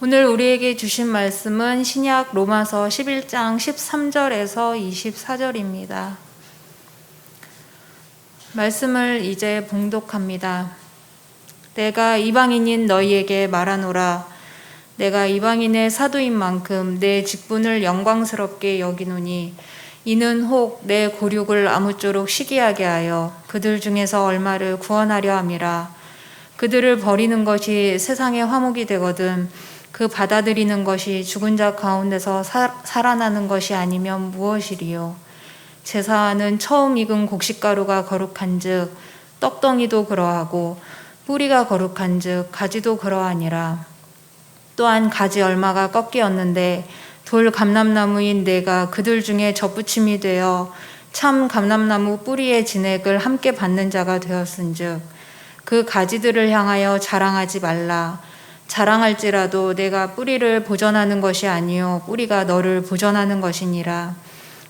오늘 우리에게 주신 말씀은 신약 로마서 11장 13절에서 24절입니다. 말씀을 이제 봉독합니다. 내가 이방인인 너희에게 말하노라. 내가 이방인의 사도인 만큼 내 직분을 영광스럽게 여기노니 이는 혹 내 고륙을 아무쪼록 시기하게 하여 그들 중에서 얼마를 구원하려 함이라. 그들을 버리는 것이 세상의 화목이 되거든 그 받아들이는 것이 죽은 자 가운데서 살아나는 것이 아니면 무엇이리요. 제사하는 처음 익은 곡식가루가 거룩한즉 떡덩이도 그러하고 뿌리가 거룩한즉 가지도 그러하니라. 또한 가지 얼마가 꺾이었는데 돌 감람나무인 내가 그들 중에 접붙임이 되어 참 감람나무 뿌리의 진액을 함께 받는 자가 되었은즉 그 가지들을 향하여 자랑하지 말라. 자랑할지라도 내가 뿌리를 보전하는 것이 아니요 뿌리가 너를 보전하는 것이니라.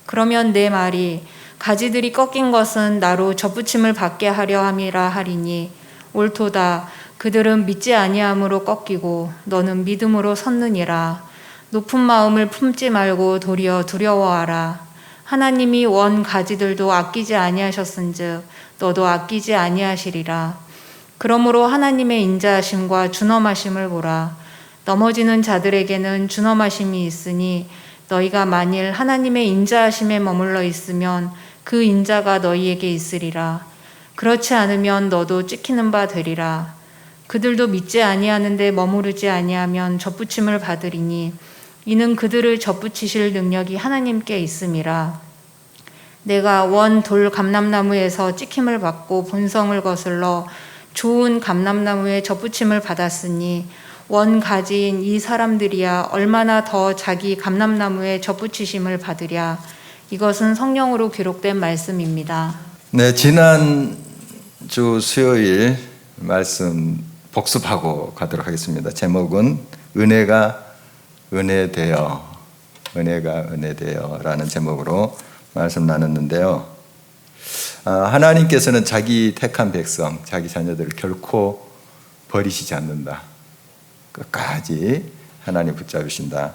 그러면 내 말이 가지들이 꺾인 것은 나로 접붙임을 받게 하려 함이라 하리니 옳도다. 그들은 믿지 아니함으로 꺾이고 너는 믿음으로 섰느니라. 높은 마음을 품지 말고 도리어 두려워하라. 하나님이 원 가지들도 아끼지 아니하셨은즉 너도 아끼지 아니하시리라. 그러므로 하나님의 인자하심과 준엄하심을 보라. 넘어지는 자들에게는 준엄하심이 있으니 너희가 만일 하나님의 인자하심에 머물러 있으면 그 인자가 너희에게 있으리라. 그렇지 않으면 너도 찍히는 바 되리라. 그들도 믿지 아니하는데 머무르지 아니하면 접붙임을 받으리니 이는 그들을 접붙이실 능력이 하나님께 있음이라. 내가 원 돌 감람나무에서 찍힘을 받고 본성을 거슬러 좋은 감람나무에 접붙임을 받았으니 원 가지인 이 사람들이야 얼마나 더 자기 감람나무에 접붙이심을 받으랴. 이것은 성령으로 기록된 말씀입니다. 네, 지난 주 수요일 말씀 복습하고 가도록 하겠습니다. 제목은 은혜가 은혜되어라는 제목으로 말씀 나눴는데요. 하나님께서는 자기 택한 백성, 자기 자녀들을 결코 버리시지 않는다. 끝까지 하나님 붙잡으신다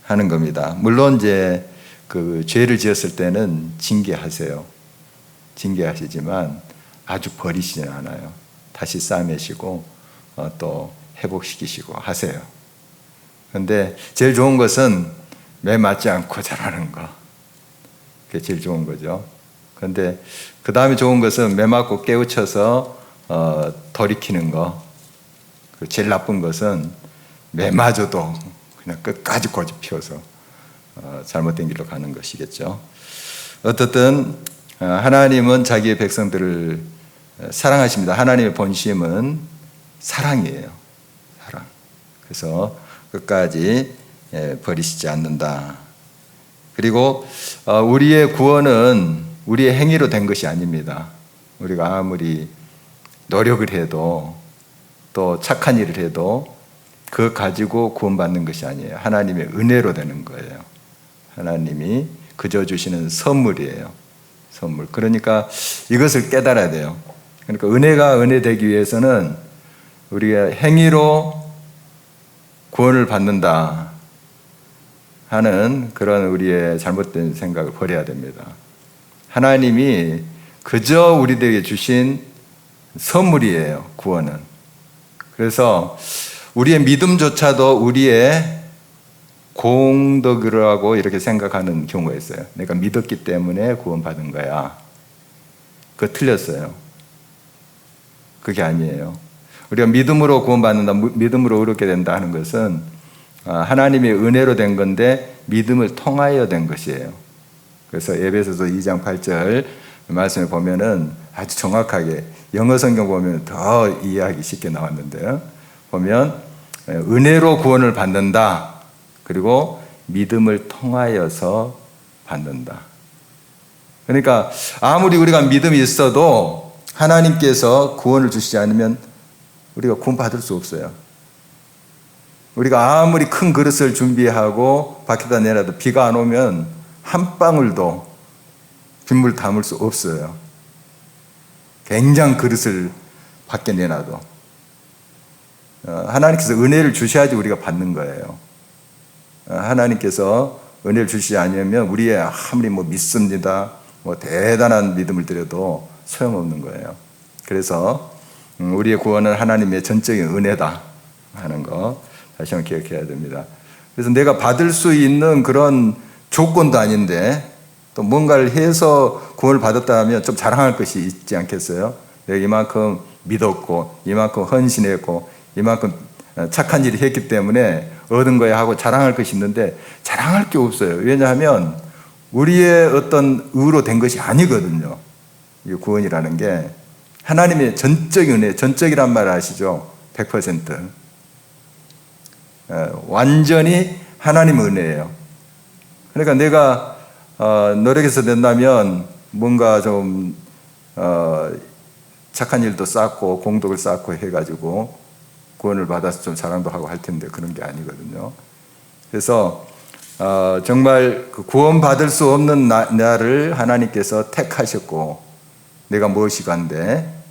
하는 겁니다. 물론 이제 그 죄를 지었을 때는 징계하시지만 아주 버리시지는 않아요. 다시 싸매시고 또 회복시키시고 하세요. 그런데 제일 좋은 것은 매 맞지 않고 자라는 거. 그게 제일 좋은 거죠. 그런데 그 다음에 좋은 것은 매 맞고 깨우쳐서 돌이키는 거. 제일 나쁜 것은 매 맞아도 그냥 끝까지 고집 피워서 잘못된 길로 가는 것이겠죠. 어떻든 하나님은 자기의 백성들을 사랑하십니다. 하나님의 본심은 사랑이에요. 사랑. 그래서 끝까지 버리시지 않는다. 그리고 우리의 구원은 우리의 행위로 된 것이 아닙니다. 우리가 아무리 노력을 해도 또 착한 일을 해도 그거 가지고 구원받는 것이 아니에요. 하나님의 은혜로 되는 거예요. 하나님이 그저 주시는 선물이에요. 선물. 그러니까 이것을 깨달아야 돼요. 그러니까 은혜가 은혜 되기 위해서는 우리가 행위로 구원을 받는다 하는 그런 우리의 잘못된 생각을 버려야 됩니다. 하나님이 그저 우리들에게 주신 선물이에요. 구원은. 그래서 우리의 믿음조차도 우리의 공덕이라고 이렇게 생각하는 경우가 있어요. 내가 믿었기 때문에 구원받은 거야. 그거 틀렸어요. 그게 아니에요. 우리가 믿음으로 구원받는다, 믿음으로 의롭게 된다 하는 것은 하나님의 은혜로 된 건데 믿음을 통하여 된 것이에요. 그래서 에베소서 2장 8절 말씀을 보면은 아주 정확하게 영어 성경 보면 더 이해하기 쉽게 나왔는데요. 보면 은혜로 구원을 받는다. 그리고 믿음을 통하여서 받는다. 그러니까 아무리 우리가 믿음이 있어도 하나님께서 구원을 주시지 않으면 우리가 구원 받을 수 없어요. 우리가 아무리 큰 그릇을 준비하고 밖에다 내놔도 비가 안 오면 한 방울도 빗물 담을 수 없어요. 굉장한 그릇을 밖에 내놔도. 하나님께서 은혜를 주셔야지 우리가 받는 거예요. 하나님께서 은혜를 주시지 않으면 우리의 아무리 뭐 믿습니다, 뭐 대단한 믿음을 드려도 소용없는 거예요. 그래서 우리의 구원은 하나님의 전적인 은혜다 하는 거 다시 한번 기억해야 됩니다. 그래서 내가 받을 수 있는 그런 조건도 아닌데 또 뭔가를 해서 구원을 받았다 하면 좀 자랑할 것이 있지 않겠어요? 내가 이만큼 믿었고 이만큼 헌신했고 이만큼 착한 일을 했기 때문에 얻은 거야 하고 자랑할 것이 있는데 자랑할 게 없어요. 왜냐하면 우리의 어떤 의로 된 것이 아니거든요. 이 구원이라는 게 하나님의 전적인 은혜, 전적이란 말 아시죠? 100%. 완전히 하나님의 은혜예요. 그러니까 내가 노력해서 된다면 뭔가 좀 착한 일도 쌓고 공덕을 쌓고 해가지고 구원을 받아서 좀 자랑도 하고 할 텐데 그런 게 아니거든요. 그래서 정말 그 구원받을 수 없는 나를 하나님께서 택하셨고 내가 무엇이간데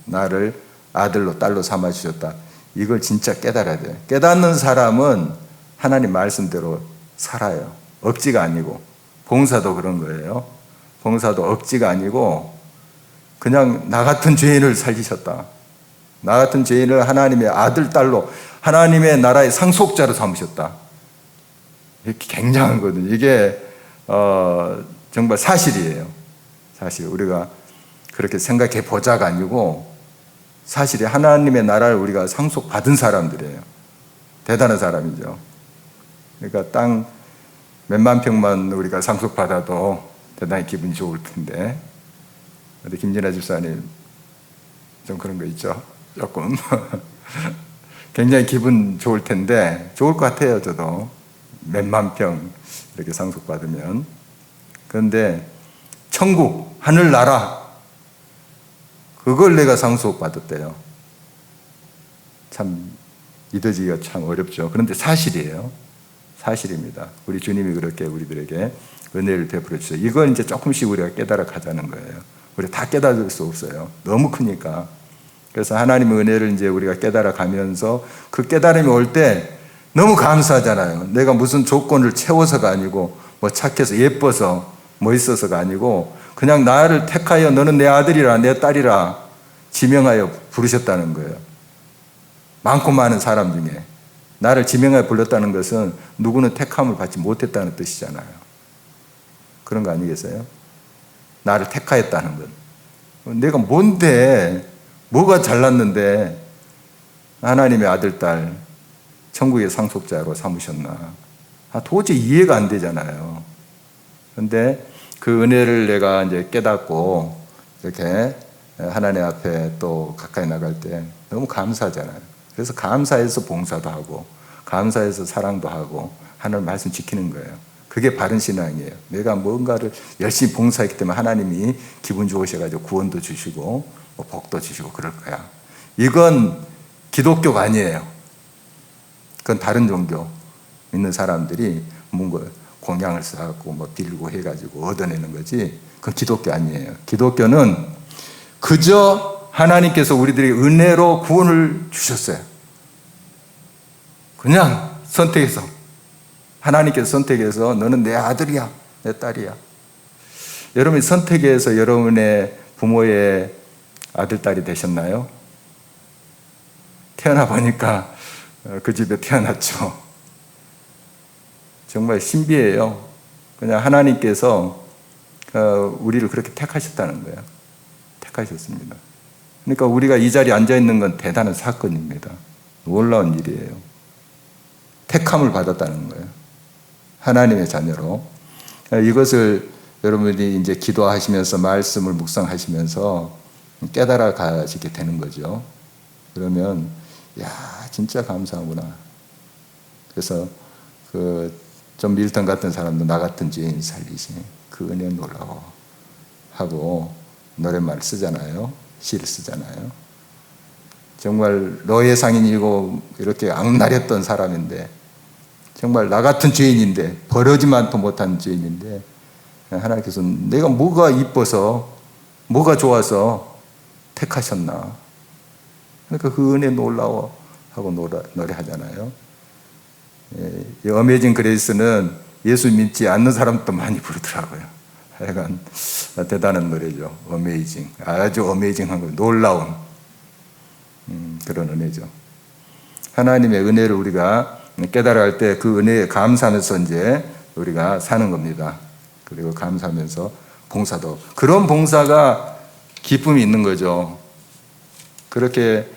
나를 아들로 딸로 삼아주셨다. 이걸 진짜 깨달아야 돼요. 깨닫는 사람은 하나님 말씀대로 살아요. 억지가 아니고. 봉사도 그런 거예요. 봉사도 억지가 아니고 그냥 나 같은 죄인을 살리셨다. 나 같은 죄인을 하나님의 아들, 딸로 하나님의 나라의 상속자로 삼으셨다. 이렇게 굉장한 거거든요. 이게 정말 사실이에요. 사실 우리가 그렇게 생각해 보자가 아니고 사실이 하나님의 나라를 우리가 상속받은 사람들이에요. 대단한 사람이죠. 그러니까 땅 몇만 평만 우리가 상속받아도 대단히 기분이 좋을 텐데 근데 김진아 집사님 좀 그런 거 있죠? 조금 굉장히 기분 좋을 텐데 좋을 것 같아요. 저도 몇만 평 이렇게 상속받으면. 그런데 천국, 하늘나라 그걸 내가 상속받았대요. 참 믿어지기가 참 어렵죠. 그런데 사실이에요. 사실입니다. 우리 주님이 그렇게 우리들에게 은혜를 베풀어 주셔서 이걸 이제 조금씩 우리가 깨달아 가자는 거예요. 우리 다 깨달을 수 없어요. 너무 크니까. 그래서 하나님의 은혜를 이제 우리가 깨달아 가면서 그 깨달음이 올 때 너무 감사하잖아요. 내가 무슨 조건을 채워서가 아니고 뭐 착해서 예뻐서 멋있어서가 아니고 그냥 나를 택하여 너는 내 아들이라 내 딸이라 지명하여 부르셨다는 거예요. 많고 많은 사람 중에 나를 지명하여 불렀다는 것은 누구는 택함을 받지 못했다는 뜻이잖아요. 그런 거 아니겠어요? 나를 택하였다는 건. 내가 뭔데, 뭐가 잘났는데 하나님의 아들, 딸, 천국의 상속자로 삼으셨나. 도저히 이해가 안 되잖아요. 그런데 그 은혜를 내가 이제 깨닫고 이렇게 하나님 앞에 또 가까이 나갈 때 너무 감사하잖아요. 그래서 감사해서 봉사도 하고 감사해서 사랑도 하고 하나님 말씀 지키는 거예요. 그게 바른 신앙이에요. 내가 뭔가를 열심히 봉사했기 때문에 하나님이 기분 좋으셔가지고 구원도 주시고 뭐 복도 주시고 그럴 거야. 이건 기독교가 아니에요. 그건 다른 종교 믿는 사람들이 뭔가 공양을 쌓고 뭐 빌고 해가지고 얻어내는 거지. 그건 기독교 아니에요. 기독교는 그저 하나님께서 우리들이 은혜로 구원을 주셨어요. 그냥 선택해서 하나님께서 선택해서 너는 내 아들이야, 내 딸이야. 여러분이 선택해서 여러분의 부모의 아들, 딸이 되셨나요? 태어나 보니까 그 집에 태어났죠. 정말 신비해요. 그냥 하나님께서 우리를 그렇게 택하셨다는 거예요. 택하셨습니다. 그러니까 우리가 이 자리에 앉아 있는 건 대단한 사건입니다. 놀라운 일이에요. 택함을 받았다는 거예요. 하나님의 자녀로. 이것을 여러분이 이제 기도하시면서 말씀을 묵상하시면서 깨달아 가시게 되는 거죠. 그러면 야 진짜 감사하구나. 그래서 좀 밀턴 같은 사람도 나 같은 죄인 살리시 그 은혜 놀라워 하고 노랫말 쓰잖아요. 시를 쓰잖아요. 정말 노예 상인이고 이렇게 악랄했던 사람인데 정말 나 같은 죄인인데 버려지만도 못한 죄인인데 하나님께서 내가 뭐가 이뻐서 뭐가 좋아서 택하셨나. 그러니까 그 은혜 놀라워 하고 노래하잖아요. 이 어메이징 그레이스는 예수 믿지 않는 사람도 많이 부르더라고요. 하여간 대단한 노래죠. 어메이징. 아주 어메이징한 거, 놀라운 그런 은혜죠. 하나님의 은혜를 우리가 깨달아야 할 때 그 은혜에 감사하면서 이제 우리가 사는 겁니다. 그리고 감사하면서 봉사도. 그런 봉사가 기쁨이 있는 거죠. 그렇게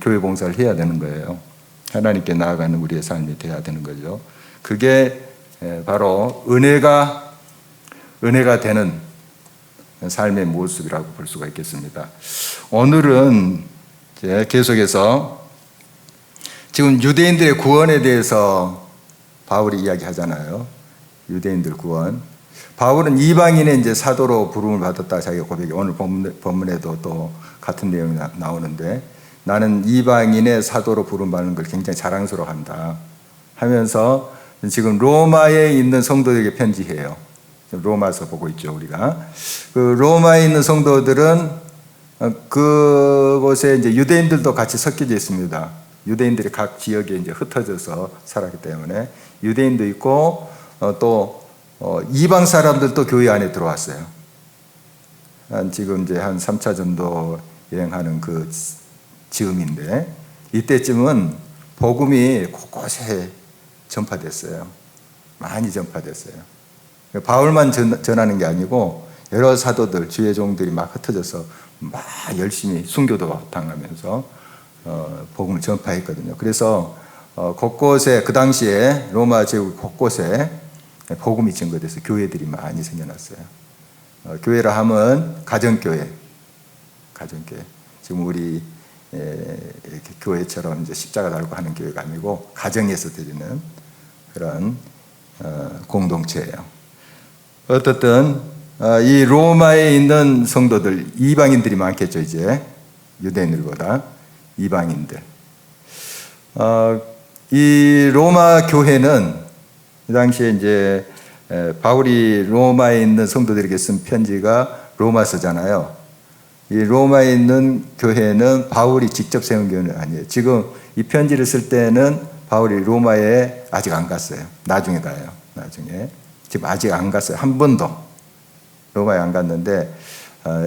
교회 봉사를 해야 되는 거예요. 하나님께 나아가는 우리의 삶이 돼야 되는 거죠. 그게 바로 은혜가 되는 삶의 모습이라고 볼 수가 있겠습니다. 오늘은 이제 계속해서 지금 유대인들의 구원에 대해서 바울이 이야기하잖아요. 유대인들 구원. 바울은 이방인의 이제 사도로 부름을 받았다 자기가 고백해. 오늘 본문에도 또 같은 내용이 나오는데 나는 이방인의 사도로 부름받는 걸 굉장히 자랑스러워한다 하면서 지금 로마에 있는 성도들에게 편지해요. 로마서 보고 있죠, 우리가. 그 로마에 있는 성도들은 그곳에 이제 유대인들도 같이 섞여져 있습니다. 유대인들이 각 지역에 이제 흩어져서 살았기 때문에 유대인도 있고 또 이방 사람들도 교회 안에 들어왔어요. 지금 이제 한 3차 정도 여행하는 그 즈음인데 이때쯤은 복음이 곳곳에 전파됐어요. 많이 전파됐어요. 바울만 전하는 게 아니고 여러 사도들, 주의 종들이 막 흩어져서 막 열심히 순교도 당하면서 복음을 전파했거든요. 그래서 곳곳에 그 당시에 로마 제국 곳곳에 복음이 증거돼서 교회들이 많이 생겨났어요. 교회라 하면 가정교회. 지금 우리 이렇게 교회처럼 이제 십자가 달고 하는 교회가 아니고 가정에서 드리는 그런 공동체예요. 어떻든 이 로마에 있는 성도들 이방인들이 많겠죠. 이제 유대인들보다 이방인들. 이 로마 교회는 이 당시에 이제 바울이 로마에 있는 성도들에게 쓴 편지가 로마서잖아요. 이 로마에 있는 교회는 바울이 직접 세운 교회는 아니에요. 지금 이 편지를 쓸 때는 바울이 로마에 아직 안 갔어요. 나중에 가요. 나중에. 지금 아직 안 갔어요. 한 번도 로마에 안 갔는데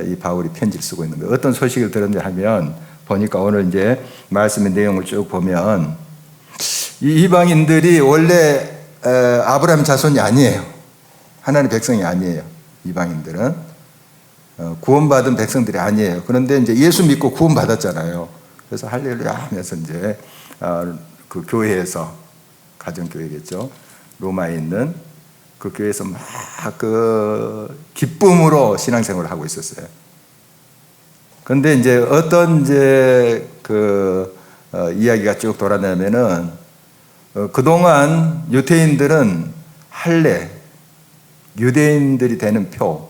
이 바울이 편지를 쓰고 있는 거예요. 어떤 소식을 들었냐 하면 보니까 오늘 이제 말씀의 내용을 쭉 보면 이 이방인들이 원래 아브라함 자손이 아니에요. 하나님의 백성이 아니에요. 이방인들은 구원받은 백성들이 아니에요. 그런데 이제 예수 믿고 구원받았잖아요. 그래서 할렐루야 하면서 이제 그 교회에서 가정교회겠죠. 로마에 있는 그 교회에서 막 그 기쁨으로 신앙생활을 하고 있었어요. 그런데 이제 어떤 이제 그 이야기가 쭉 돌아다니면은 그동안 유대인들은 할례, 유대인들이 되는 표,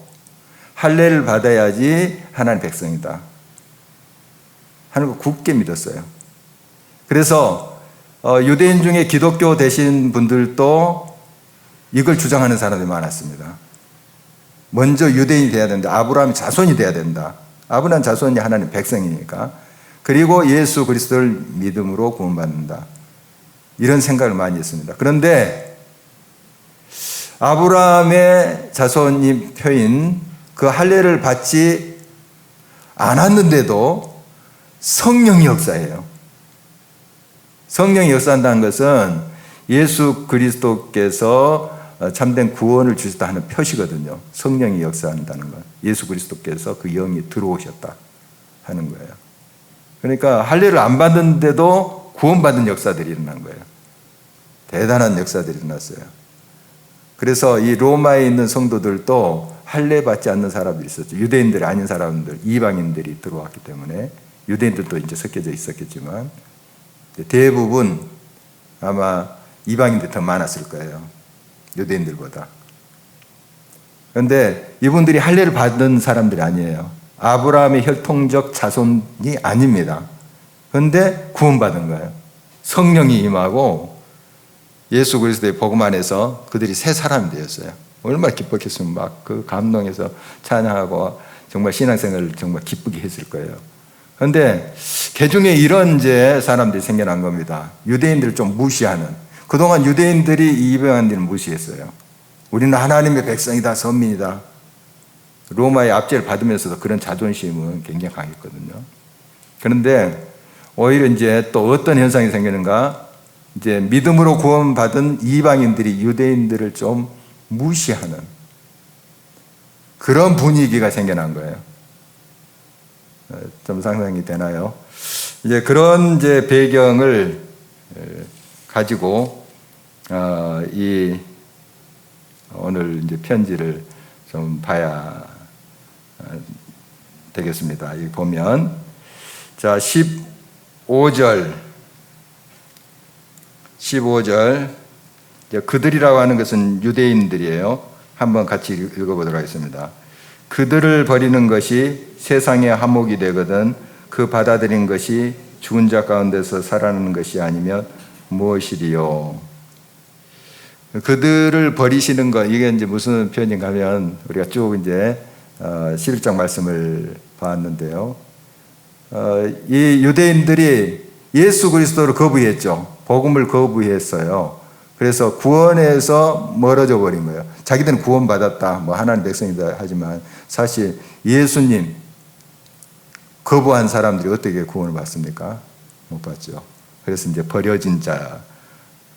할례를 받아야지 하나님 백성이다 하는 거 굳게 믿었어요. 그래서 유대인 중에 기독교 되신 분들도 이걸 주장하는 사람들이 많았습니다. 먼저 유대인이 돼야 된다. 아브라함의 자손이 돼야 된다. 아브라함 자손이 하나님 백성이니까. 그리고 예수 그리스도를 믿음으로 구원받는다. 이런 생각을 많이 했습니다. 그런데 아브라함의 자손이 표인 그 할례를 받지 않았는데도 성령이 역사해요. 성령이 역사한다는 것은 예수 그리스도께서 참된 구원을 주셨다 하는 표시거든요. 성령이 역사한다는 건 예수 그리스도께서 그 영이 들어오셨다 하는 거예요. 그러니까 할례를 안 받는데도 구원받은 역사들이 일어난 거예요. 대단한 역사들이 일어났어요. 그래서 이 로마에 있는 성도들도 할례 받지 않는 사람들이 있었죠. 유대인들이 아닌 사람들, 이방인들이 들어왔기 때문에 유대인들도 이제 섞여져 있었겠지만 대부분 아마 이방인들이 더 많았을 거예요. 유대인들보다. 그런데 이분들이 할례를 받은 사람들이 아니에요. 아브라함의 혈통적 자손이 아닙니다. 그런데 구원받은 거예요. 성령이 임하고 예수 그리스도의 복음 안에서 그들이 새 사람이 되었어요. 얼마나 기뻤겠으면 막 그 감동해서 찬양하고 정말 신앙생활을 정말 기쁘게 했을 거예요. 그런데 개중에 이런 이제 사람들이 생겨난 겁니다. 유대인들을 좀 무시하는. 그동안 유대인들이 이 이방인들을 무시했어요. 우리는 하나님의 백성이다, 선민이다. 로마의 압제를 받으면서도 그런 자존심은 굉장히 강했거든요. 그런데 오히려 이제 또 어떤 현상이 생기는가? 이제 믿음으로 구원받은 이방인들이 유대인들을 좀 무시하는 그런 분위기가 생겨난 거예요. 좀 상상이 되나요? 이제 그런 이제 배경을 가지고 이 오늘 이제 편지를 좀 봐야 되겠습니다. 여기 보면 자 15절 그들이라고 하는 것은 유대인들이에요. 한번 같이 읽어보도록 하겠습니다. 그들을 버리는 것이 세상의 화목이 되거든 그 받아들인 것이 죽은 자 가운데서 살아나는 것이 아니면 무엇이리요. 그들을 버리시는 것, 이게 이제 무슨 표현인가 하면 우리가 쭉 이제 11장 말씀을 봤는데요. 이 유대인들이 예수 그리스도를 거부했죠. 복음을 거부했어요. 그래서 구원에서 멀어져 버린 거예요. 자기들은 구원받았다, 뭐 하나님 백성이다 하지만 사실 예수님 거부한 사람들이 어떻게 구원을 받습니까? 못 받죠. 그래서 이제 버려진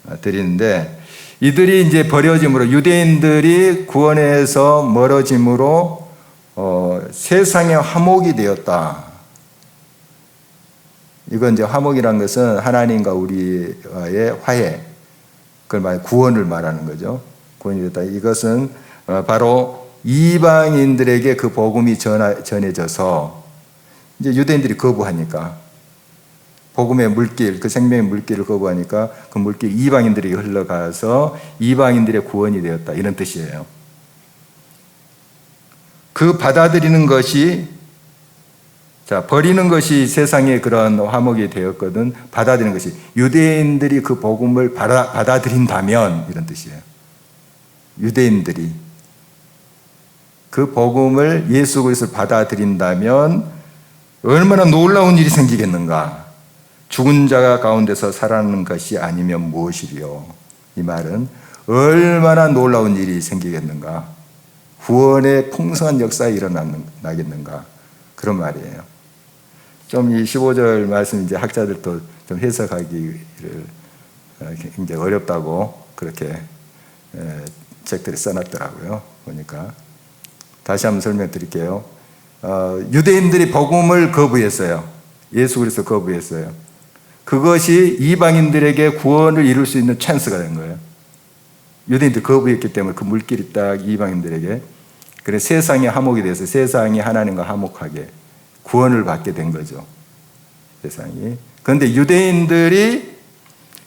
자들인데 이들이 이제 버려짐으로 유대인들이 구원에서 멀어짐으로 세상의 화목이 되었다. 이건 이제 화목이란 것은 하나님과 우리와의 화해, 그걸 말 구원을 말하는 거죠. 구원이 됐다. 이것은 바로 이방인들에게 그 복음이 전해져서 이제 유대인들이 거부하니까 복음의 물길, 그 생명의 물길을 거부하니까 그 물길 이방인들에게 흘러가서 이방인들의 구원이 되었다. 이런 뜻이에요. 그 받아들이는 것이 버리는 것이 세상의 그런 화목이 되었거든 받아들이는 것이 유대인들이 그 복음을 받아들인다면 이런 뜻이에요. 유대인들이 그 복음을 예수 그리스도를 받아들인다면 얼마나 놀라운 일이 생기겠는가. 죽은 자가 가운데서 살아나는 것이 아니면 무엇이리요. 이 말은 얼마나 놀라운 일이 생기겠는가. 구원의 풍성한 역사가 일어나겠는가. 그런 말이에요. 좀 이 15절 말씀 이제 학자들도 좀 해석하기를 굉장히 어렵다고 그렇게 책들이 써놨더라고요. 보니까. 다시 한번 설명드릴게요. 유대인들이 복음을 거부했어요. 예수 그리스도 거부했어요. 그것이 이방인들에게 구원을 이룰 수 있는 찬스가 된 거예요. 유대인들이 거부했기 때문에 그 물길이 딱 이방인들에게 그래서 세상이 화목이 돼서 세상이 하나님과 화목하게 구원을 받게 된 거죠. 세상이. 그런데 유대인들이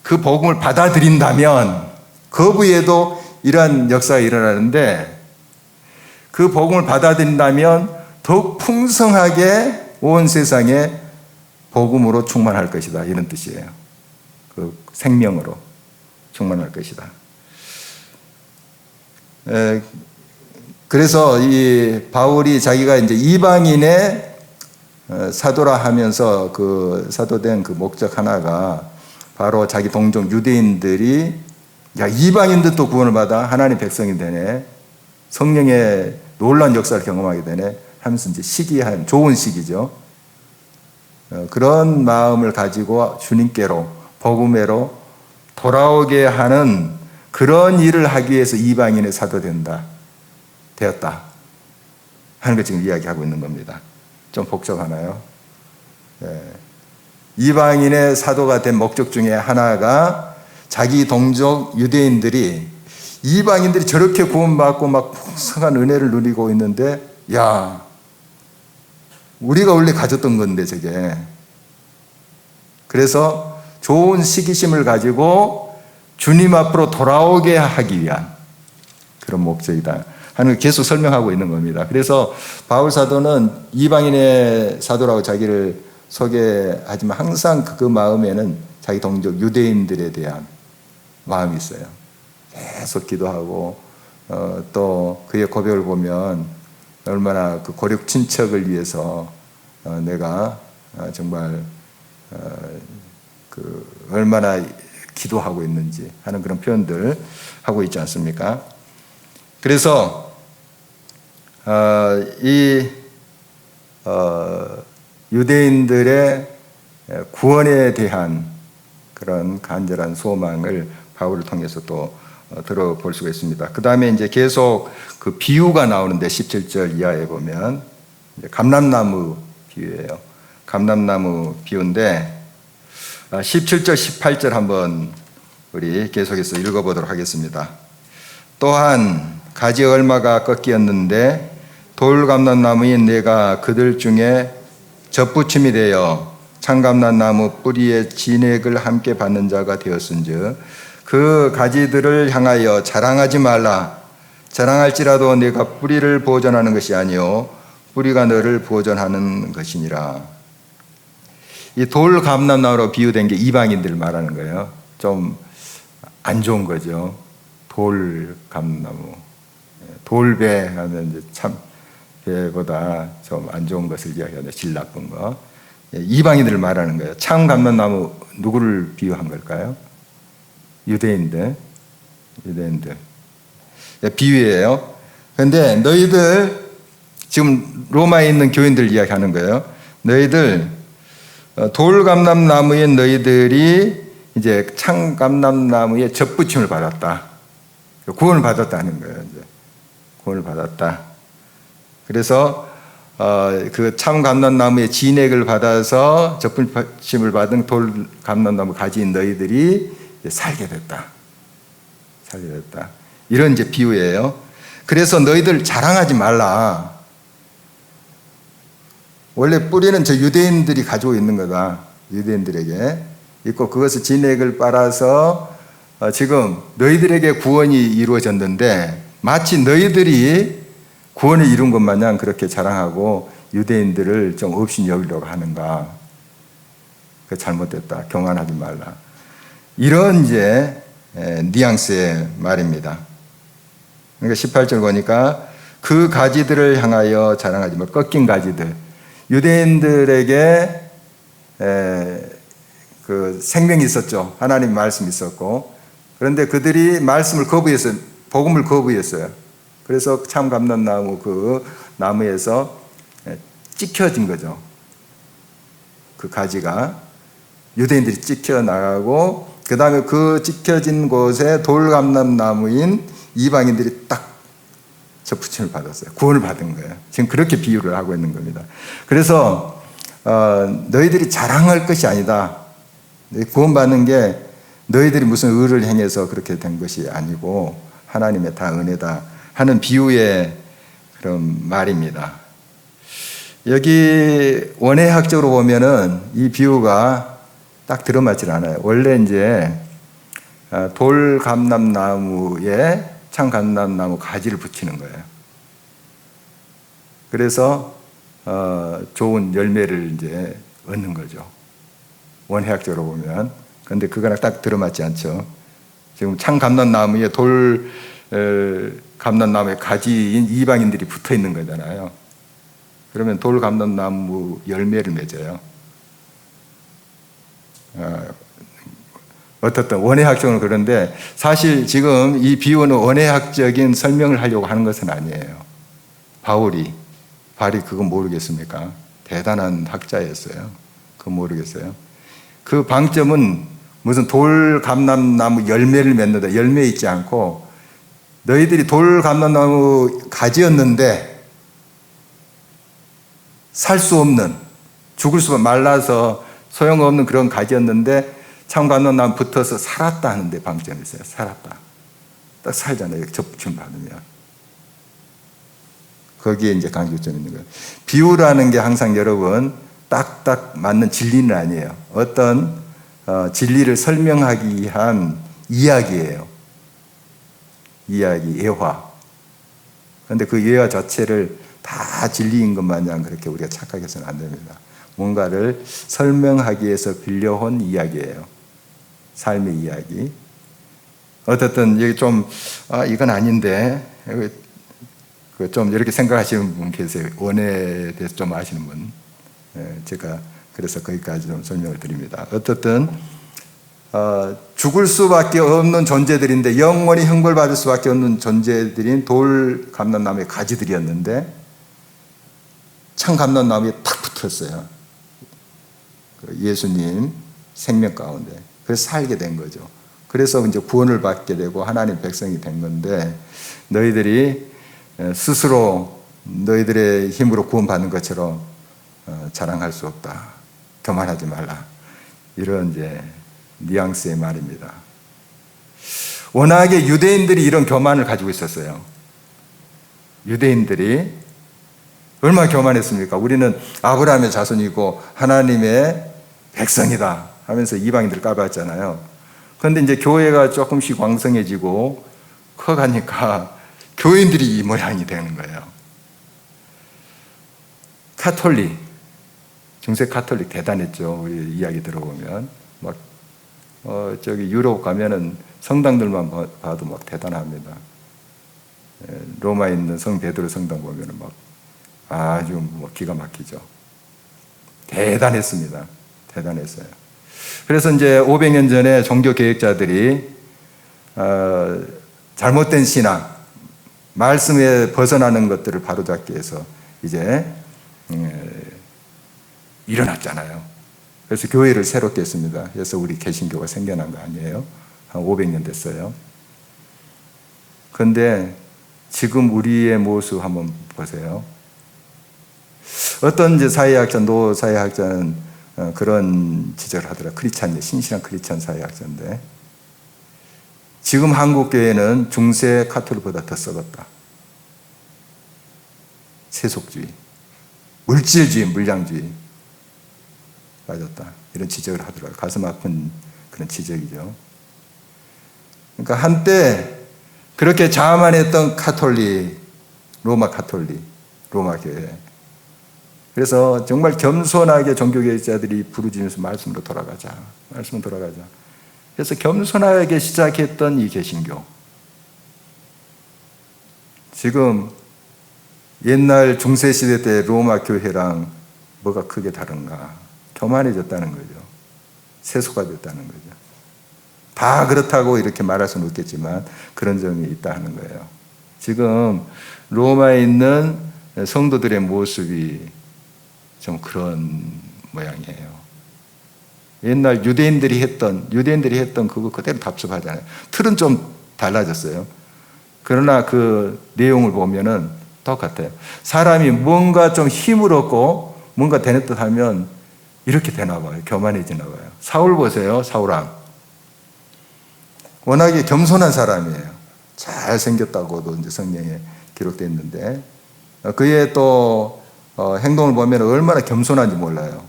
그 복음을 받아들인다면 거부해도 이러한 역사가 일어나는데 그 복음을 받아들인다면 더욱 풍성하게 온 세상에 복음으로 충만할 것이다. 이런 뜻이에요. 그 생명으로 충만할 것이다. 그래서 이 바울이 자기가 이제 이방인의 사도라 하면서 그 사도된 그 목적 하나가 바로 자기 동족 유대인들이 야 이방인들도 구원을 받아 하나님 백성이 되네. 성령의 놀라운 역사를 경험하게 되네. 하면서 이제 시기한 좋은 시기죠. 그런 마음을 가지고 주님께로 복음으로 돌아오게 하는 그런 일을 하기 위해서 이방인의 사도 되었다 하는 걸 지금 이야기하고 있는 겁니다. 좀 복잡하나요? 네. 이방인의 사도가 된 목적 중에 하나가 자기 동족 유대인들이 이방인들이 저렇게 구원받고 막 풍성한 은혜를 누리고 있는데 야 우리가 원래 가졌던 건데 저게 그래서 좋은 시기심을 가지고 주님 앞으로 돌아오게 하기 위한 그런 목적이다 하는 걸 계속 설명하고 있는 겁니다. 그래서 바울 사도는 이방인의 사도라고 자기를 소개하지만 항상 그 마음에는 자기 동족 유대인들에 대한 마음이 있어요. 계속 기도하고 또 그의 고백을 보면 얼마나 그 고륙 친척을 위해서 내가 정말 얼마나 기도하고 있는지 하는 그런 표현들 하고 있지 않습니까? 그래서 이 유대인들의 구원에 대한 그런 간절한 소망을 바울을 통해서 또 들어볼 수가 있습니다. 그 다음에 이제 계속 그 비유가 나오는데 17절 이하에 보면 감람나무 비유예요. 감람나무 비유인데 17절, 18절 한번 우리 계속해서 읽어보도록 하겠습니다. 또한 가지 얼마가 꺾이었는데 돌감람나무인 내가 그들 중에 접붙임이 되어 참감람나무 뿌리에 진액을 함께 받는 자가 되었은즉 그 가지들을 향하여 자랑하지 말라. 자랑할지라도 내가 뿌리를 보존하는 것이 아니요 뿌리가 너를 보존하는 것이니라. 이 돌감람나무로 비유된 게 이방인들 말하는 거예요. 좀 안 좋은 거죠. 돌감나무. 돌배 하면 이제 참 배보다 좀 안 좋은 것을 이야기하죠. 질 나쁜 거. 이방인들을 말하는 거예요. 참 감람나무 누구를 비유한 걸까요? 유대인들. 비유예요. 그런데 너희들 지금 로마에 있는 교인들 이야기하는 거예요. 너희들 돌감람나무인 너희들이 이제 참감람나무에 접붙임을 받았다. 구원을 받았다는 거예요. 이제 구원을 받았다. 그래서 그 참감람나무의 진액을 받아서 접붙임을 받은 돌감람나무 가지인 너희들이 살게 됐다. 살게 됐다. 이런 이제 비유예요. 그래서 너희들 자랑하지 말라. 원래 뿌리는 저 유대인들이 가지고 있는 거다. 유대인들에게 있고 그것을 진액을 빨아서 지금 너희들에게 구원이 이루어졌는데 마치 너희들이 구원을 이룬 것 마냥 그렇게 자랑하고 유대인들을 좀 없이 여기려고 하는가. 그 잘못됐다. 경안하지 말라. 이런 이제 뉘앙스의 말입니다. 그러니까 18절 보니까 그 가지들을 향하여 자랑하지 마. 꺾인 가지들. 유대인들에게 그 생명이 있었죠. 하나님 말씀이 있었고. 그런데 그들이 말씀을 거부했어요. 복음을 거부했어요. 그래서 참 감람나무 그 나무에서 찍혀진 거죠. 그 가지가 유대인들이 찍혀 나가고 그 다음에 그 찍혀진 곳에 돌감람나무인 이방인들이 딱 접붙임을 받았어요. 구원을 받은 거예요. 지금 그렇게 비유를 하고 있는 겁니다. 그래서 너희들이 자랑할 것이 아니다. 구원받는 게 너희들이 무슨 의를 행해서 그렇게 된 것이 아니고 하나님의 다 은혜다 하는 비유의 그런 말입니다. 여기 원해학적으로 보면은 이 비유가 딱 들어맞질 않아요. 원래 이제 돌감람나무에 참감람나무 가지를 붙이는 거예요. 그래서 좋은 열매를 이제 얻는 거죠. 원해학적으로 보면. 그런데 그거랑 딱 들어맞지 않죠. 지금 참감람나무에 감람나무의 가지인 이방인들이 붙어 있는 거잖아요. 그러면 돌감람나무 열매를 맺어요. 어떻든 원해학적으로 그런데 사실 지금 이 비유는 원해학적인 설명을 하려고 하는 것은 아니에요. 바울이 그거 모르겠습니까? 대단한 학자였어요. 그거 모르겠어요. 그 방점은 무슨 돌감람나무 열매를 맺는다. 열매 있지 않고 너희들이 돌감람나무 가지였는데 살 수 없는 죽을 수만 말라서 소용없는 그런 가지였는데 참감람나무 붙어서 살았다 하는데 방점이 있어요. 살았다. 딱 살잖아요. 접붙임 받으면. 거기에 이제 강조점이 있는 거예요. 비유라는 게 항상 여러분 딱딱 맞는 진리는 아니에요. 어떤 진리를 설명하기 위한 이야기예요. 이야기, 예화. 그런데 그 예화 자체를 다 진리인 것 마냥 그렇게 우리가 착각해서는 안 됩니다. 뭔가를 설명하기 위해서 빌려온 이야기예요. 삶의 이야기. 어쨌든 여기 좀 이건 아닌데 좀 이렇게 생각하시는 분 계세요. 원에 대해서 좀 아시는 분. 제가 그래서 거기까지 좀 설명을 드립니다. 어떻든 죽을 수밖에 없는 존재들인데 영원히 형벌받을 수밖에 없는 존재들인 돌 감람나무의 가지들이었는데 참 감람나무에 탁 붙었어요. 예수님 생명 가운데. 그래서 살게 된 거죠. 그래서 이제 구원을 받게 되고 하나님 백성이 된 건데 너희들이 스스로 너희들의 힘으로 구원받는 것처럼 자랑할 수 없다. 교만하지 말라. 이런 이제 뉘앙스의 말입니다. 워낙에 유대인들이 이런 교만을 가지고 있었어요. 유대인들이 얼마나 교만했습니까? 우리는 아브라함의 자손이고 하나님의 백성이다 하면서 이방인들 까봤잖아요. 그런데 이제 교회가 조금씩 왕성해지고 커가니까 교인들이 이 모양이 되는 거예요. 카톨릭, 중세 카톨릭 대단했죠. 우리 이야기 들어보면 막 저기 유럽 가면은 성당들만 봐도 막 대단합니다. 로마에 있는 성 베드로 성당 보면은 막 아주 뭐 기가 막히죠. 대단했습니다. 대단했어요. 그래서 이제 500년 전에 종교 개혁자들이 잘못된 신앙, 말씀에 벗어나는 것들을 바로잡기 위해서 이제 일어났잖아요. 그래서 교회를 새롭게 했습니다. 그래서 우리 개신교가 생겨난 거 아니에요? 한 500년 됐어요. 그런데 지금 우리의 모습 한번 보세요. 어떤 이제 노 사회학자는 그런 지적을 하더라. 크리스찬, 신실한 크리스찬 사회학자인데 지금 한국 교회는 중세 카톨릭보다 더 썩었다. 세속주의, 물질주의, 물량주의 빠졌다. 이런 지적을 하더라고요. 가슴 아픈 그런 지적이죠. 그러니까 한때 그렇게 자만했던 카톨릭, 로마 카톨릭, 로마 교회. 그래서 정말 겸손하게 종교개혁자들이 부르짖으면서 말씀으로 돌아가자. 말씀으로 돌아가자. 그래서 겸손하게 시작했던 이 개신교. 지금 옛날 중세시대 때 로마 교회랑 뭐가 크게 다른가? 교만해졌다는 거죠. 세속화 됐다는 거죠. 다 그렇다고 이렇게 말할 수는 없겠지만 그런 점이 있다 하는 거예요. 지금 로마에 있는 성도들의 모습이 좀 그런 모양이에요. 옛날 유대인들이 했던 그거 그대로 답습하잖아요. 틀은 좀 달라졌어요. 그러나 그 내용을 보면은 똑같아요. 사람이 뭔가 좀 힘을 얻고 뭔가 되는 듯 하면 이렇게 되나 봐요. 교만해지나 봐요. 사울 보세요. 사울왕. 워낙에 겸손한 사람이에요. 잘생겼다고도 이제 성경에 기록되어 있는데 그의 또 행동을 보면 얼마나 겸손한지 몰라요.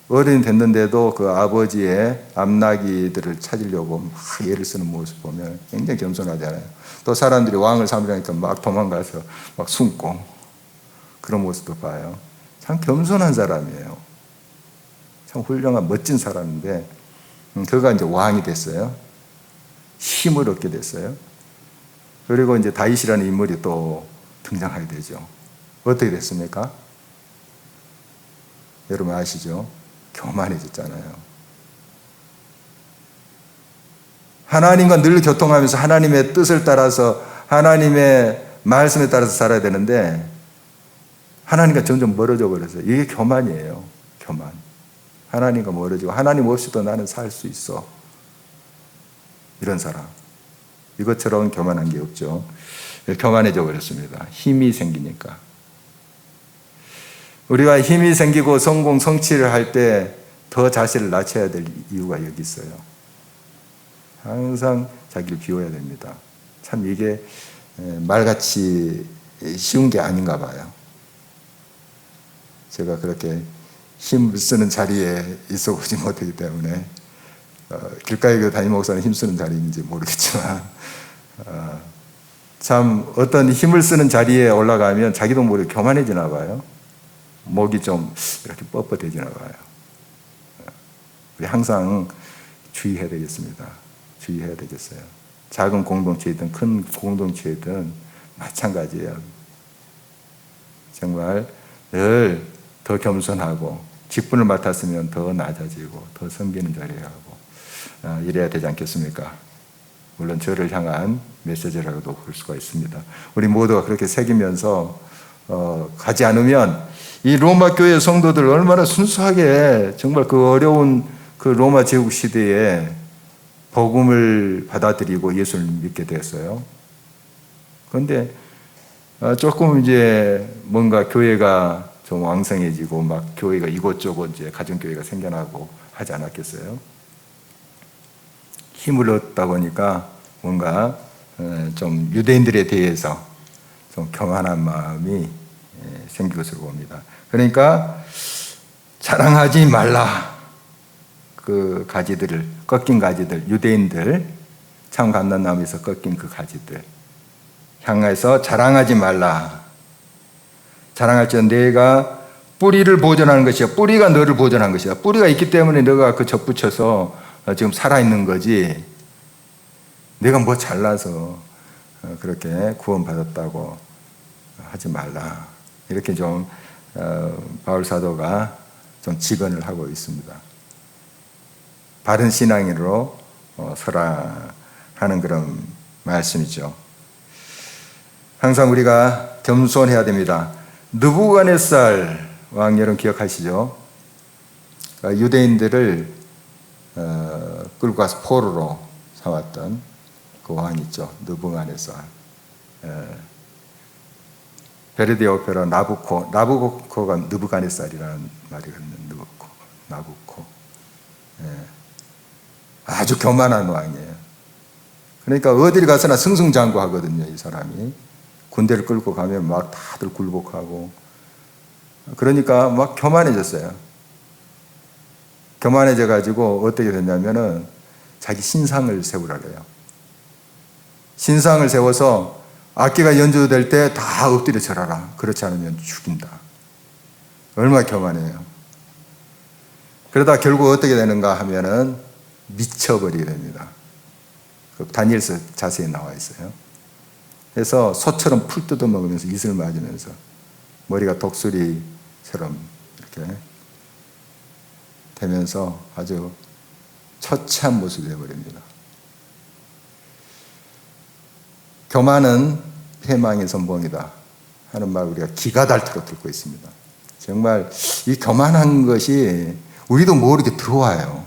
어른이 됐는데도 그 아버지의 암나기들을 찾으려고 막 애를 쓰는 모습 보면 굉장히 겸손하잖아요. 또 사람들이 왕을 삼으려니까 막 도망가서 막 숨고 그런 모습도 봐요. 참 겸손한 사람이에요. 참 훌륭한 멋진 사람인데 그가 이제 왕이 됐어요. 힘을 얻게 됐어요. 그리고 이제 다윗이라는 인물이 또 등장하게 되죠. 어떻게 됐습니까? 여러분 아시죠? 교만해졌잖아요. 하나님과 늘 교통하면서 하나님의 뜻을 따라서 하나님의 말씀에 따라서 살아야 되는데 하나님과 점점 멀어져 버렸어요. 이게 교만이에요. 교만. 하나님과 멀어지고 하나님 없이도 나는 살 수 있어. 이런 사람. 이것처럼 교만한 게 없죠. 교만해져 버렸습니다. 힘이 생기니까. 우리가 힘이 생기고 성공, 성취를 할 때 더 자신을 낮춰야 될 이유가 여기 있어요. 항상 자기를 비워야 됩니다. 참 이게 말같이 쉬운 게 아닌가 봐요. 제가 그렇게 힘을 쓰는 자리에 있어 보지 못하기 때문에 길가에 그 담임 목사는 힘쓰는 자리인지 모르겠지만 참 어떤 힘을 쓰는 자리에 올라가면 자기도 모르게 교만해지나 봐요. 목이 좀 이렇게 뻣뻣해지나 봐요. 우리 항상 주의해야 되겠습니다. 주의해야 되겠어요. 작은 공동체이든 큰 공동체이든 마찬가지예요. 정말 늘 더 겸손하고 직분을 맡았으면 더 낮아지고 더 섬기는 자리에 가고 이래야 되지 않겠습니까? 물론 저를 향한 메시지라고도 볼 수가 있습니다. 우리 모두가 그렇게 새기면서 가지 않으면 이 로마 교회 성도들 얼마나 순수하게 정말 그 어려운 그 로마 제국 시대에 복음을 받아들이고 예수를 믿게 됐어요. 그런데 조금 이제 뭔가 교회가 좀 왕성해지고 막 교회가 이곳저곳 이제 가정교회가 생겨나고 하지 않았겠어요? 힘을 얻다 보니까 뭔가 좀 유대인들에 대해서 좀 교만한 마음이 생긴 것으로 봅니다. 그러니까 자랑하지 말라. 그 가지들을, 꺾인 가지들, 유대인들, 참 감람나무에서 꺾인 그 가지들 향해서 자랑하지 말라. 자랑할지언 내가 뿌리를 보존하는 것이야. 뿌리가 너를 보존한 것이야. 뿌리가 있기 때문에 너가 그 접붙여서 지금 살아있는 거지. 내가 뭐 잘나서 그렇게 구원받았다고 하지 말라. 이렇게 좀 바울 사도가 좀 직언을 하고 있습니다. 바른 신앙인으로 서라 하는 그런 말씀이죠. 항상 우리가 겸손해야 됩니다. 느부갓네살 왕 여러분 기억하시죠? 유대인들을 끌고 가서 포로로 삼았던 그 왕 있죠. 느부갓네살. 베르디 오페라 나부코가 느부갓네살이라는 말이거든요. 나부코. 아주 교만한 왕이에요. 그러니까 어디를 가서나 승승장구하거든요. 이 사람이 군대를 끌고 가면 막 다들 굴복하고 그러니까 막 교만해졌어요. 교만해져 가지고 어떻게 됐냐면은 자기 신상을 세우라 그래요. 신상을 세워서 악기가 연주될 때 다 엎드려 절하라. 그렇지 않으면 죽인다. 얼마나 교만해요. 그러다 결국 어떻게 되는가 하면은 미쳐버리게 됩니다. 그 다니엘서 자세히 나와 있어요. 그래서 소처럼 풀 뜯어먹으면서 이슬 맞으면서 머리가 독수리처럼 이렇게 되면서 아주 처치한 모습이 되어버립니다. 교만은 패망의 선봉이다 하는 말 우리가 기가 닳도록 듣고 있습니다. 정말 이 교만한 것이 우리도 모르게 들어와요.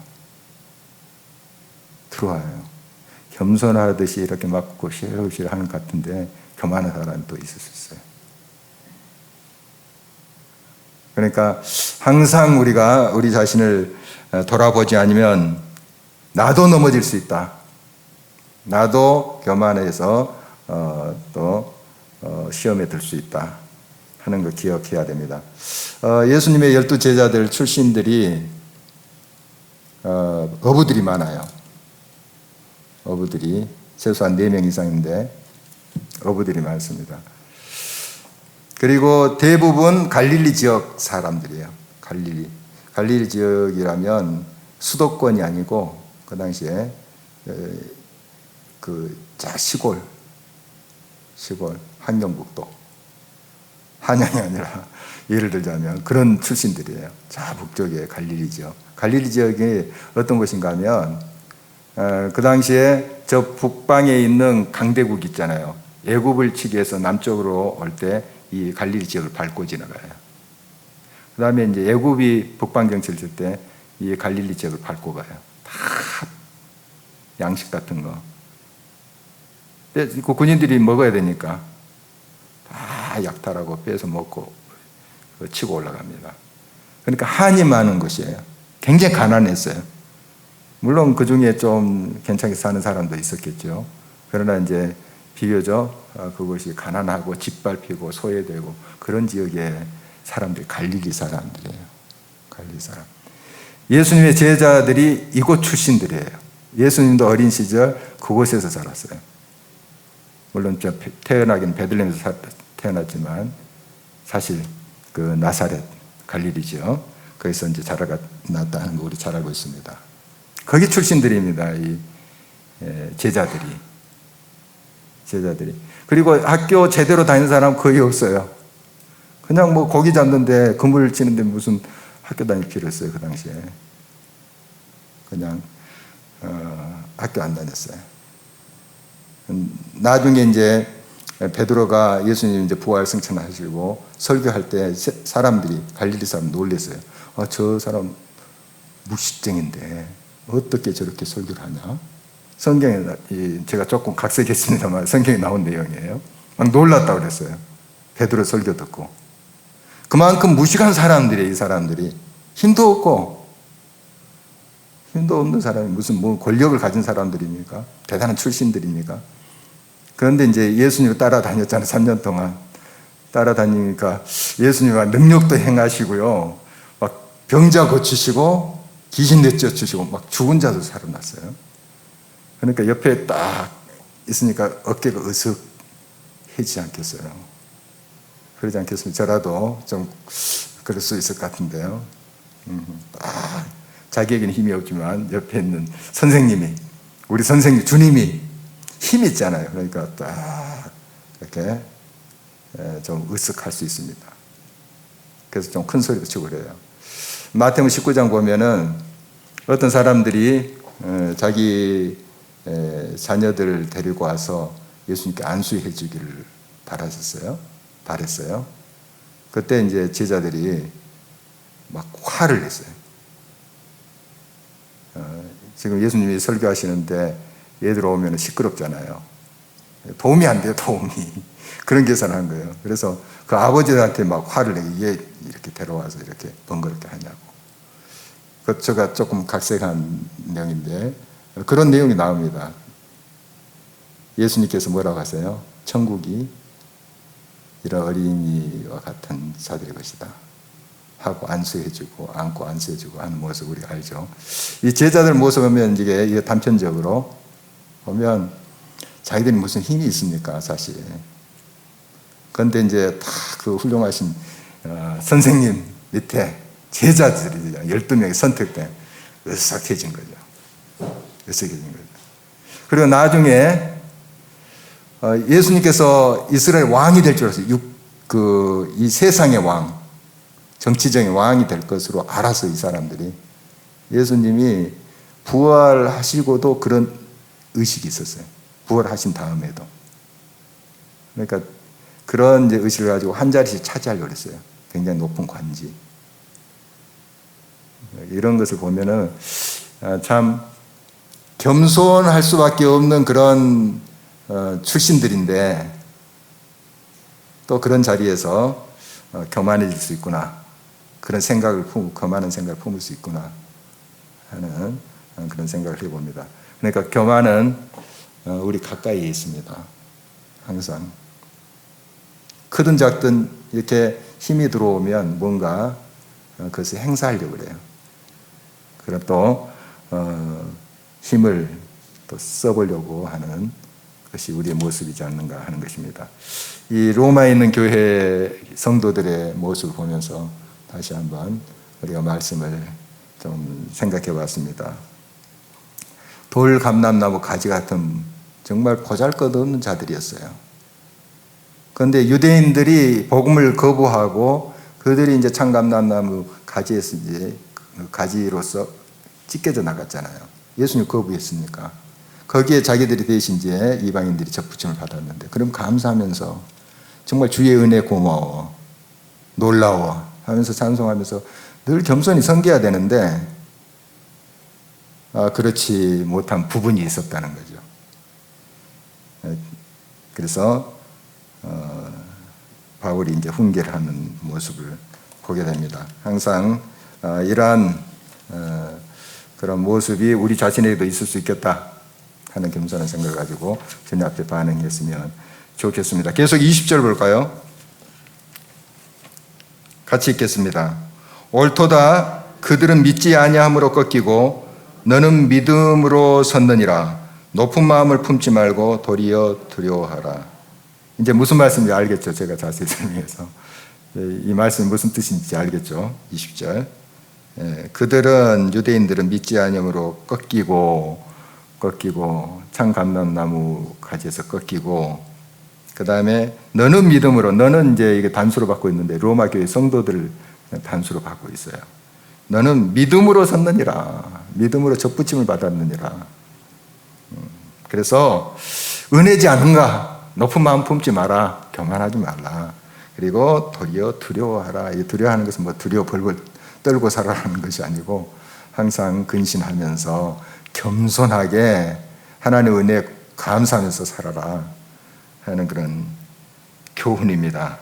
겸손하듯이 이렇게 막 고실고실 하는 것 같은데 교만한 사람이 또 있을 수 있어요. 그러니까 항상 우리가 우리 자신을 돌아보지 않으면 나도 넘어질 수 있다. 나도 교만해서 또 시험에 들 수 있다 하는 거 기억해야 됩니다. 예수님의 12 제자들 출신들이 어부들이 많아요. 어부들이 최소한 4명 이상인데 어부들이 많습니다. 그리고 대부분 갈릴리 지역 사람들이에요. 갈릴리 지역이라면 수도권이 아니고 그 당시에 그 시골 한경북도 한양이 아니라 예를 들자면 그런 출신들이에요. 북쪽의 갈릴리 지역. 갈릴리 지역이 어떤 곳인가 하면 그 당시에 저 북방에 있는 강대국 있잖아요. 애굽을 치기 위해서 남쪽으로 올 때 이 갈릴리 지역을 밟고 지나가요. 그 다음에 이제 애굽이 북방 정치를 칠 때 이 갈릴리 지역을 밟고 가요. 다 양식 같은 거. 그 군인들이 먹어야 되니까 다 약탈하고 빼서 먹고 치고 올라갑니다. 그러니까 한이 많은 곳이에요. 굉장히 가난했어요. 물론 그 중에 좀 괜찮게 사는 사람도 있었겠죠. 그러나 이제 비교적 그것이 가난하고 짓밟히고 소외되고 그런 지역의 사람들이 갈릴리 사람들이에요. 갈릴리 사람. 예수님의 제자들이 이곳 출신들이에요. 예수님도 어린 시절 그곳에서 자랐어요. 물론 태어나긴 베들레헴에서 태어났지만 사실 그 나사렛 갈릴리죠. 거기서 이제 자라났다는 거 우리 잘 알고 있습니다. 거기 출신들입니다. 이 제자들이. 그리고 학교 제대로 다니는 사람 거의 없어요. 그냥 뭐 고기 잡는데 그물 치는데 무슨 학교 다닐 필요 없어요. 그 당시에 그냥 학교 안 다녔어요. 나중에 이제 베드로가 예수님 이제 부활 승천하시고 설교할 때 사람들이 갈릴리 사람 놀랐어요. 저 사람 무식쟁인데 어떻게 저렇게 설교를 하냐? 성경에 제가 조금 각색했습니다만 성경에 나온 내용이에요. 막 놀랐다고 그랬어요. 베드로 설교 듣고. 그만큼 무식한 사람들이에요. 이 사람들이 힘도 없고 힘도 없는 사람이 무슨 뭐 권력을 가진 사람들입니까? 대단한 출신들입니까? 그런데 이제 예수님을 따라다녔잖아요. 3년 동안 따라다니니까 예수님과 능력도 행하시고요, 막 병자 고치시고 귀신 내쫓으시고 막 죽은 자도 살아났어요. 그러니까 옆에 딱 있으니까 어깨가 으슥해지지 않겠어요? 그러지 않겠습니까? 저라도 좀 그럴 수 있을 것 같은데요. 딱 자기에게는 힘이 없지만 옆에 있는 선생님이, 우리 선생님 주님이 힘이 있잖아요. 그러니까 딱 이렇게 좀 으쓱할 수 있습니다. 그래서 좀 큰 소리로 치고 그래요. 마태복음 19장 보면은 어떤 사람들이 자기 자녀들을 데리고 와서 예수님께 안수해 주기를 바랬어요. 그때 이제 제자들이 막 화를 냈어요. 지금 예수님이 설교하시는데 얘들 오면 시끄럽잖아요. 도움이 안 돼요, 도움이. 그런 계산을 한 거예요. 그래서 그 아버지들한테 막 화를 내고 얘 이렇게 데려와서 이렇게 번거롭게 하냐고. 그 제가 조금 각색한 내용인데 그런 내용이 나옵니다. 예수님께서 뭐라고 하세요? 천국이 이런 어린이와 같은 자들의 것이다 하고 안수해주고 안고 안수해주고 하는 모습 우리가 알죠. 이 제자들 모습 보면 이게 단편적으로 보면 자기들이 무슨 힘이 있습니까, 사실. 그런데 이제 다 그 훌륭하신 선생님 밑에 제자들이 12명이 선택된 으쓱해진 거죠. 으쓱해진 거죠. 그리고 나중에 예수님께서 이스라엘 왕이 될 줄 알았어요. 이 세상의 왕, 정치적인 왕이 될 것으로 알아서 이 사람들이. 예수님이 부활하시고도 그런 의식이 있었어요. 부활하신 다음에도. 그러니까 그런 이제 의식을 가지고 한 자리씩 차지하려고 했어요. 굉장히 높은 관지. 이런 것을 보면은 참 겸손할 수밖에 없는 그런 출신들인데 또 그런 자리에서 교만해질 수 있구나. 그런 생각을 교만한 생각을 품을 수 있구나 하는 그런 생각을 해봅니다. 그러니까 교만은 우리 가까이에 있습니다. 항상 크든 작든 이렇게 힘이 들어오면 뭔가 그것을 행사하려고 그래요. 그럼 또 힘을 또 써보려고 하는 것이 우리의 모습이지 않는가 하는 것입니다. 이 로마에 있는 교회 성도들의 모습을 보면서 다시 한번 우리가 말씀을 좀 생각해 봤습니다. 돌, 감람나무, 가지 같은 정말 보잘것없는 자들이었어요. 그런데 유대인들이 복음을 거부하고 그들이 이제 참 감람나무 가지에서 이제 가지로서 찢겨져 나갔잖아요. 예수님 거부했으니까. 거기에 자기들이 대신 이제 이방인들이 접붙임을 받았는데, 그럼 감사하면서 정말 주의 은혜 고마워, 놀라워 하면서 찬송하면서 늘 겸손히 섬겨야 되는데, 그렇지 못한 부분이 있었다는 거죠. 그래서 바울이 이제 훈계를 하는 모습을 보게 됩니다. 항상 이러한 그런 모습이 우리 자신에게도 있을 수 있겠다 하는 겸손한 생각을 가지고 주님 앞에 반응했으면 좋겠습니다. 계속 20절 볼까요? 같이 읽겠습니다. 옳도다. 그들은 믿지 아니함으로 꺾이고 너는 믿음으로 섰느니라. 높은 마음을 품지 말고 도리어 두려워하라. 이제 무슨 말씀인지 알겠죠? 제가 자세히 설명해서. 이 말씀이 무슨 뜻인지 알겠죠? 20절. 그들은, 유대인들은 믿지 아니함으로 꺾이고 참 감람나무 가지에서 꺾이고, 그 다음에 너는 믿음으로, 너는 이제 이게 단수로 받고 있는데 로마 교회 성도들을 단수로 받고 있어요. 너는 믿음으로 섰느니라. 믿음으로 접붙임을 받았느니라. 그래서 은혜지 않은가? 높은 마음 품지 마라. 교만하지 말라. 그리고 도리어 두려워하라. 이 두려워하는 것은 뭐 두려워 벌벌 떨고 살아라는 것이 아니고 항상 근신하면서 겸손하게 하나님의 은혜에 감사하면서 살아라 하는 그런 교훈입니다.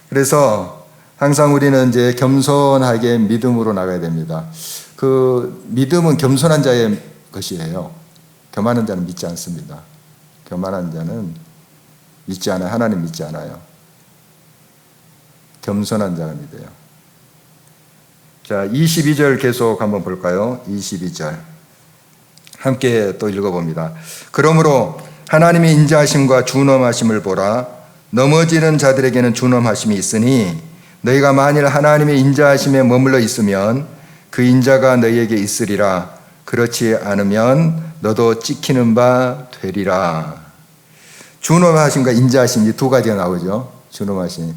그래서 항상 우리는 이제 겸손하게 믿음으로 나가야 됩니다. 그 믿음은 겸손한 자의 것이에요. 교만한 자는 믿지 않습니다. 교만한 자는 믿지 않아요. 하나님 믿지 않아요. 겸손한 자가 믿어요. 자, 22절 계속 한번 볼까요? 22절. 함께 또 읽어봅니다. 그러므로 하나님의 인자하심과 준엄하심을 보라. 넘어지는 자들에게는 준엄하심이 있으니 너희가 만일 하나님의 인자하심에 머물러 있으면 그 인자가 너희에게 있으리라. 그렇지 않으면 너도 찍히는 바 되리라. 준엄하심과 인자하심 이 두 가지가 나오죠. 준엄하심.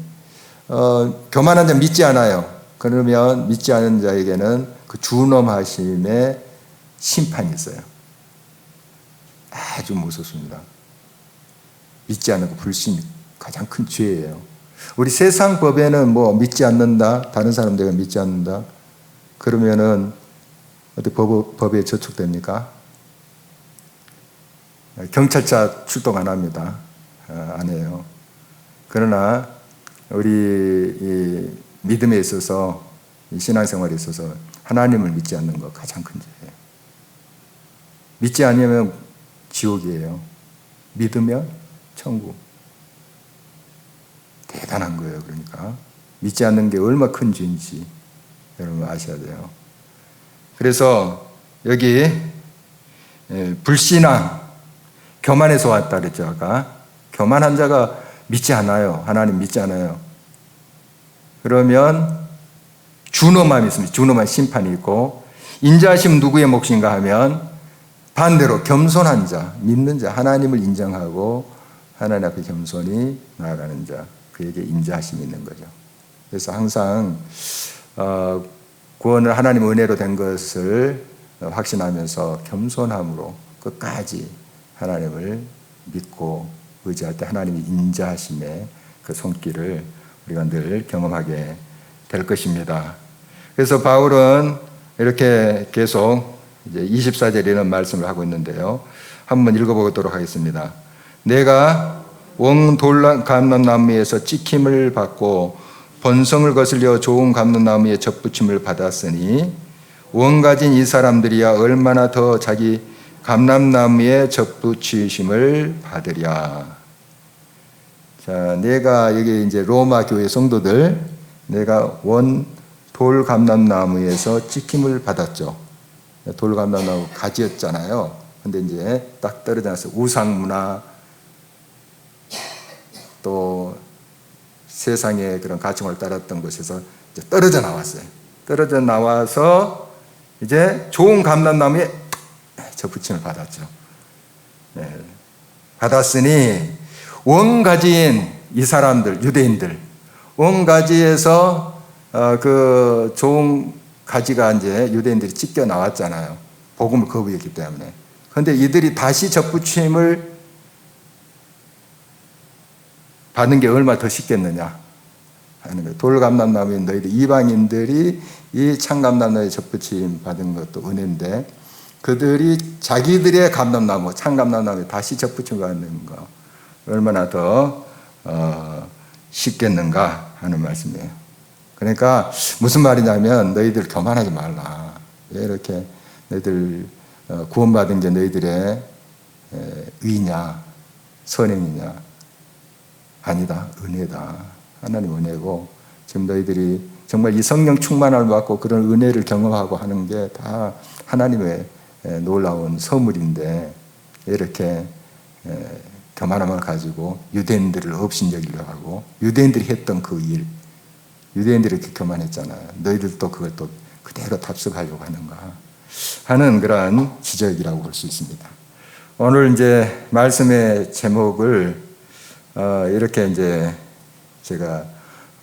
교만한 자 믿지 않아요. 그러면 믿지 않은 자에게는 그 준엄하심의 심판이 있어요. 아주 무섭습니다. 믿지 않는 거 불신이 가장 큰 죄예요. 우리 세상 법에는 뭐 믿지 않는다, 다른 사람들과 믿지 않는다. 그러면은 어떻게 법에 저촉됩니까? 경찰차 출동 안 합니다. 안 해요. 그러나 우리 이 믿음에 있어서 신앙생활에 있어서 하나님을 믿지 않는 거 가장 큰 죄예요. 믿지 않으면 지옥이에요. 믿으면 천국. 대단한 거예요. 그러니까 믿지 않는 게 얼마나 큰 죄인지 여러분 아셔야 돼요. 그래서 여기 불신앙, 교만에서 왔다 그랬죠. 아까 교만한 자가 믿지 않아요. 하나님 믿지 않아요. 그러면 준엄함이 있습니다. 준엄한 심판이 있고, 인자하심 누구의 몫인가 하면 반대로 겸손한 자, 믿는 자, 하나님을 인정하고 하나님 앞에 겸손히 나아가는 자, 그에게 인자하심이 있는 거죠. 그래서 항상 구원을 하나님의 은혜로 된 것을 확신하면서 겸손함으로 끝까지 하나님을 믿고 의지할 때 하나님이 인자하심의 그 손길을 우리가 늘 경험하게 될 것입니다. 그래서 바울은 이렇게 계속 이제 24절에 이런 말씀을 하고 있는데요. 한번 읽어보도록 하겠습니다. 내가 원 감람나무에서 찍힘을 받고 번성을 거슬려 좋은 감람나무에 접붙임을 받았으니 원 가진 이 사람들이야 얼마나 더 자기 감람나무에 접붙이심을 받으랴. 자, 내가 여기 이제 로마 교회 성도들, 내가 원 돌 감람나무에서 찍힘을 받았죠. 돌 감람나무 가지였잖아요. 근데 이제 딱 떨어져 나서 우상 문화, 또 세상의 그런 가치관을 따랐던 곳에서 이제 떨어져 나왔어요. 떨어져 나와서 이제 좋은 감람나무에 접붙임을 받았죠. 네. 받았으니 원가지인 이 사람들, 유대인들, 원가지에서 그 좋은 가지가 이제 유대인들이 찢겨 나왔잖아요. 복음을 거부했기 때문에. 그런데 이들이 다시 접붙임을 받는 게 얼마나 더 쉽겠느냐 하는 거예요. 돌감람나무인 너희들 이방인들이 이 참감람나무에 접붙임 받은 것도 은혜인데 그들이 자기들의 감람나무, 참감람나무에 다시 접붙임 받는 거 얼마나 더 쉽겠는가 하는 말씀이에요. 그러니까 무슨 말이냐면 너희들 교만하지 말라. 왜 이렇게 너희들 구원받은 게 너희들의 의냐 선행이냐. 아니다. 은혜다. 하나님 은혜고 지금 너희들이 정말 이 성령 충만함을 받고 그런 은혜를 경험하고 하는 게 다 하나님의 놀라운 선물인데 이렇게 교만함을 가지고 유대인들을 업신여기려 하고 유대인들이 했던 그 일, 유대인들이 이렇게 교만했잖아요. 너희들도 그걸 또 그대로 답습하려고 하는가 하는 그런 기적이라고 볼 수 있습니다. 오늘 이제 말씀의 제목을 이렇게 이제 제가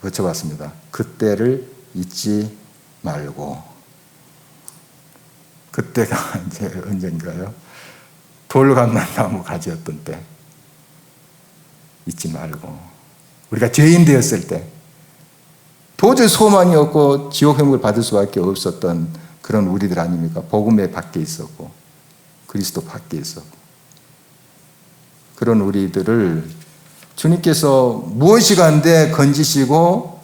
붙여봤습니다. 그때를 잊지 말고. 그때가 이제 언젠가요? 돌 감는 나무 가지였던 때. 잊지 말고. 우리가 죄인 되었을 때 도저히 소망이 없고 지옥 행복을 받을 수밖에 없었던 그런 우리들 아닙니까? 복음에 밖에 있었고 그리스도 밖에 있었고 그런 우리들을 주님께서 무엇이 간데 건지시고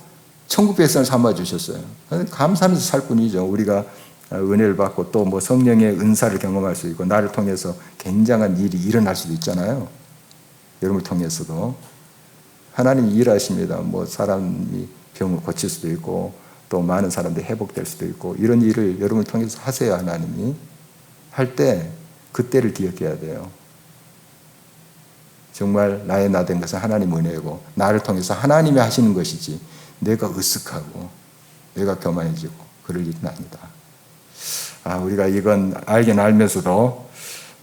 천국 백성을 삼아주셨어요. 감사하면서 살 뿐이죠. 우리가 은혜를 받고 또 뭐 성령의 은사를 경험할 수 있고 나를 통해서 굉장한 일이 일어날 수도 있잖아요. 여러분을 통해서도 하나님이 일하십니다. 뭐 사람이 병을 고칠 수도 있고 또 많은 사람들이 회복될 수도 있고 이런 일을 여러분을 통해서 하세요. 하나님이 할 때 그때를 기억해야 돼요. 정말 나의 나 된 것은 하나님 은혜고 나를 통해서 하나님이 하시는 것이지 내가 으쓱하고 내가 교만해지고 그럴 일은 아니다. 우리가 이건 알긴 알면서도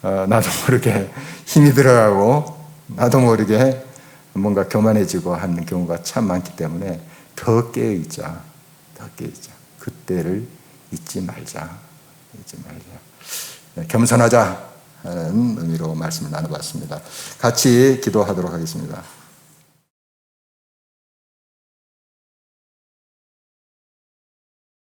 나도 모르게 힘이 들어가고 나도 모르게 뭔가 교만해지고 하는 경우가 참 많기 때문에 더 깨어있자. 그때를 잊지 말자. 겸손하자 하는 의미로 말씀을 나눠봤습니다. 같이 기도하도록 하겠습니다.